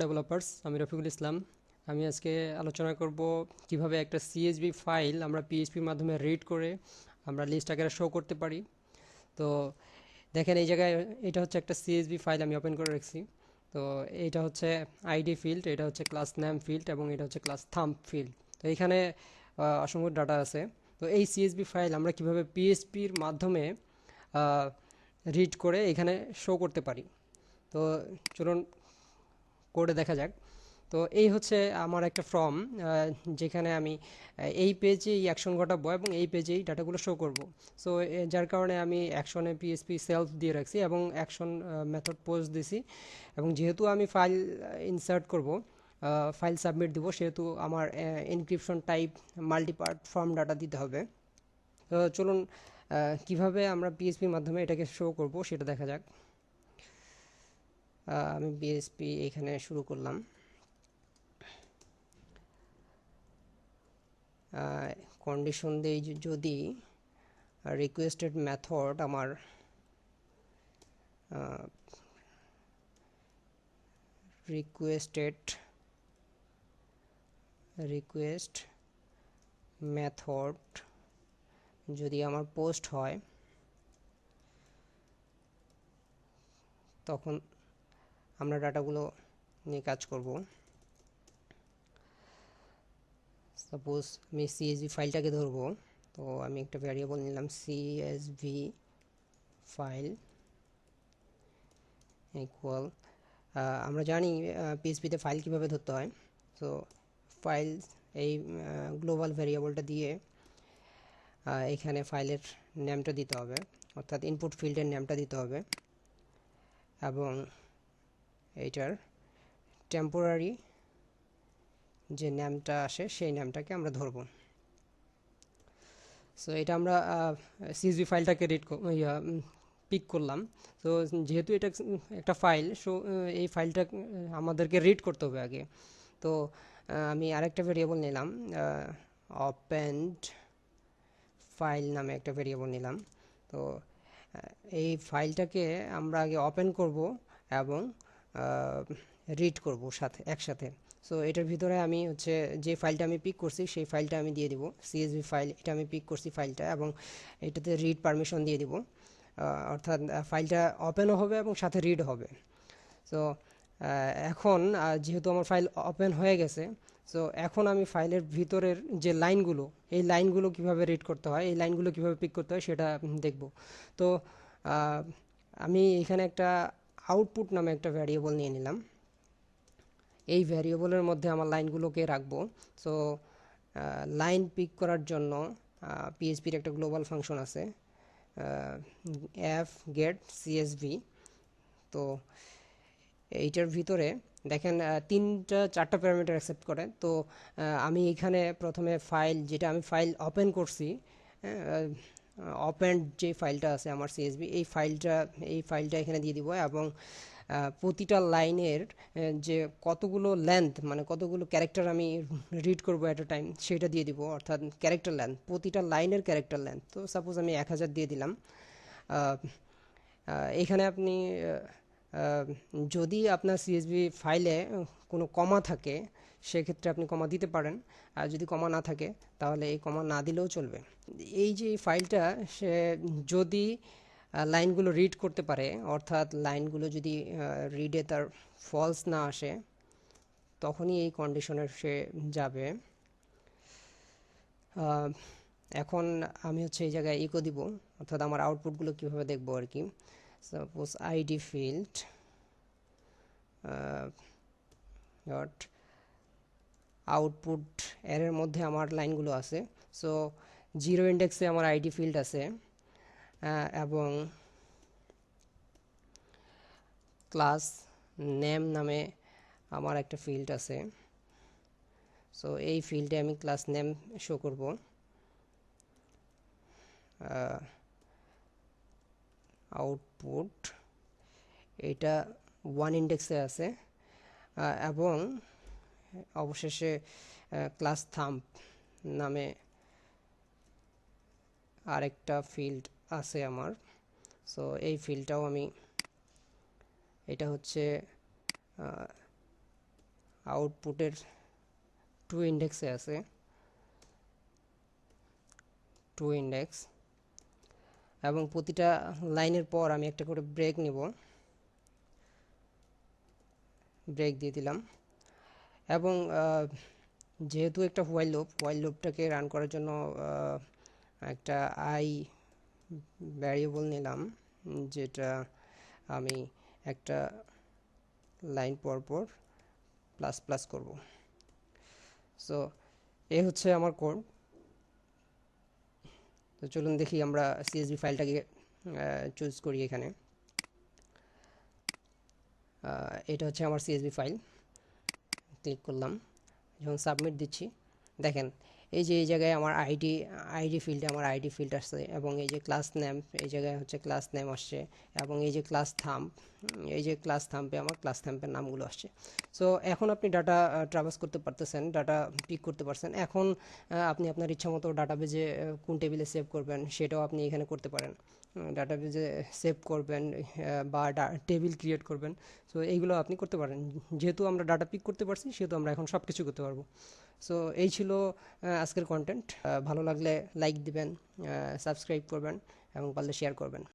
Developers, আমি রফিকুল ইসলাম। আমি আজকে আলোচনা করব কিভাবে একটা সিএসভি ফাইল আমরা পিএইচপির মাধ্যমে রিড করে আমরা লিস্ট আকারে শো করতে পারি। তো দেখেন এই জায়গায় এটা হচ্ছে একটা সিএসভি ফাইল আমি ওপেন করে রাখছি। তো এইটা হচ্ছে আইডি ফিল্ড, এটা হচ্ছে ক্লাস নেম ফিল্ড এবং এটা হচ্ছে ক্লাস থাম্ব ফিল্ড। তো এখানে অসংখ্য ডাটা আছে। তো এই সিএসভি ফাইল আমরা কিভাবে পিএইচপির মাধ্যমে রিড করে এখানে শো করতে পারি। তো চলুন কোডে দেখা যাক। তো এই হচ্ছে আমার একটা ফর্ম, যেখানে আমি এই পেজে এই অ্যাকশন ঘটাবো এবং এই পেজেই ডাটাগুলো শো করব। সো যার কারণে আমি অ্যাকশনে পিএসপি সেলফ দিয়ে রাখছি এবং অ্যাকশন মেথড পোস্ট দিছি। এবং যেহেতু আমি ফাইল ইনসার্ট করব, ফাইল সাবমিট দিব, সেহেতু আমার এনক্রিপশন টাইপ মাল্টিপার্ট ফর্ম ডাটা দিতে হবে। তো চলুন কিভাবে আমরা পিএসপির মাধ্যমে এটাকে শো করব সেটা দেখা যাক। আমি পিএসপি এখানে শুরু করলাম। কন্ডিশন দেই যদি রিকোয়েস্টেড মেথড আমার রিকোয়েস্ট মেথড যদি আমার পোস্ট হয়, তখন আমরা ডাটাগুলো নিয়ে কাজ করব। সাপোজ আমি সিএসভি ফাইলটাকে ধরবো, তো আমি একটা ভ্যারিয়েবল নিলাম সিএসভি ফাইল ইকুয়াল, আমরা জানি পিএইচপিতে ফাইল কিভাবে ধরতে হয়। তো ফাইল এই গ্লোবাল ভ্যারিয়েবলটা দিয়ে এখানে ফাইলের নেমটা দিতে হবে, অর্থাৎ ইনপুট ফিল্ডের নেমটা দিতে হবে এবং এইটার টেম্পোরারি যে নামটা আসে সেই নামটাকে আমরা ধরব। সো এটা আমরা সিএসভি ফাইলটাকে পিক করলাম। তো যেহেতু এটা একটা ফাইল, সো এই ফাইলটা আমাদেরকে রিড করতে হবে আগে। তো আমি আরেকটা ভেরিয়েবল নিলাম, ওপেন্ড ফাইল নামে একটা ভেরিয়েবল নিলাম। তো এই ফাইলটাকে আমরা আগে ওপেন করব এবং রিড করব একসাথে। সো এটার ভিতরে আমি হচ্ছে যে ফাইলটা আমি পিক করছি সেই ফাইলটা আমি দিয়ে দিব, সিএসভি ফাইল, এটা আমি পিক করছি ফাইলটা, এবং এটাতে রিড পারমিশন দিয়ে দিব, অর্থাৎ ফাইলটা ওপেনও হবে এবং সাথে রিড হবে। সো এখন যেহেতু আমার ফাইল ওপেন হয়ে গেছে, সো এখন আমি ফাইলের ভিতরের যে লাইনগুলো, এই লাইনগুলো কিভাবে রিড করতে হয়, এই লাইনগুলো কিভাবে পিক করতে হয় সেটা দেখব। তো আমি এখানে একটা আউটপুট নামে একটা ভ্যারিয়েবল নিয়ে নিলাম। এই ভ্যারিয়েবলের মধ্যে আমার লাইনগুলোকে রাখবো। সো লাইন পিক করার জন্য পিএইচপির একটা গ্লোবাল ফাংশন আছে, এফ গেট সিএসভি। তো এইটার ভিতরে দেখেন চারটা প্যারামিটার অ্যাকসেপ্ট করে। তো আমি এখানে প্রথমে যেটা আমি ফাইল ওপেন করছি, ওপেন যে ফাইলটা আছে আমার সিএসভি, এই ফাইলটা এখানে দিয়ে দিব এবং প্রতিটা লাইনের যে কতগুলো লেন্থ, মানে কতগুলো ক্যারেক্টার আমি রিড করব অ্যাট এ টাইম, সেটা দিয়ে দিব, অর্থাৎ ক্যারেক্টার লেন্থ, প্রতিটা লাইনের ক্যারেক্টার লেন্থ। তো সাপোজ আমি 1000 দিয়ে দিলাম। এখানে আপনি যদি আপনার সিএসভি ফাইলে কোনো কমা থাকে, সেক্ষেত্রে আপনি কমা দিতে পারেন, আর যদি কমা না থাকে তাহলে এই কমা না দিলেও চলবে। এই যে ফাইলটা, সে যদি লাইনগুলো রিড করতে পারে, অর্থাৎ লাইনগুলো যদি রিডে তার ফলস না আসে, তখনই এই কন্ডিশনে সে যাবে। এখন আমি হচ্ছে এই জায়গায় ইকো দিব, অর্থাৎ আমার আউটপুটগুলো কীভাবে দেখবো আর কি। Suppose ID field dot output এর মধ্যে আমার লাইনগুলো আছে। সো 0 ইন্ডেক্সে আমার আইডি ফিল্ড আছে এবং ক্লাস নেম নামে আমার একটা ফিল্ড আছে। সো এই ফিল্ডে আমি ক্লাস নেম শো করব। আউটপুট এটা 1 ইন্ডেক্সে আছে এবং অবশেষে ক্লাস থাম্ব নামে আরেকটা ফিল্ড আছে আমার। সো এই ফিল্ডটাও আমি, এটা হচ্ছে আউটপুটের টু ইন্ডেক্সে আছে, টু ইন্ডেক্স, এবং প্রতিটা লাইনের পর আমি একটা করে ব্রেক নেব, ব্রেক দিয়ে দিলাম। এবং যেহেতু একটা হোয়াইল লুপটাকে রান করার জন্য একটা আই ভ্যারিয়েবল নিলাম, যেটা আমি একটা লাইন পর পর প্লাস প্লাস করব। সো এ হচ্ছে আমার কোড। তো চলুন দেখি, আমরা সিএসভি ফাইলটাকে চুজ করি। এখানে এটা হচ্ছে আমার সিএসভি ফাইল, ক্লিক করলাম, যখন সাবমিট দিচ্ছি দেখেন এই যে এই জায়গায় আমার আইডি ফিল্ডে আমার আইডি ফিল্ড আসছে, এবং এই যে ক্লাস নেম, এই জায়গায় হচ্ছে ক্লাস নেম আসছে, এবং এই যে ক্লাস থাম্ব, এই যে ক্লাস থাম্বে আমার ক্লাস থাম্পের নামগুলো আসছে। সো এখন আপনি ডাটা ট্রাভার্স করতে পারতেছেন, ডাটা পিক করতে পারছেন। এখন আপনি আপনার ইচ্ছা মতো ডাটাবেজে কোন টেবিলে সেভ করবেন সেটাও আপনি এখানে করতে পারেন। ডাটাবেজে সেভ করবেন বা টেবিল ক্রিয়েট করবেন, সো এইগুলো আপনি করতে পারেন। যেহেতু আমরা ডাটা পিক করতে পারছি, সেহেতু আমরা এখন সব কিছু করতে পারবো। সো এই ছিল আজকের কন্টেন্ট। ভালো লাগলে লাইক দিবেন, সাবস্ক্রাইব করবেন, এবং পারলে শেয়ার করবেন।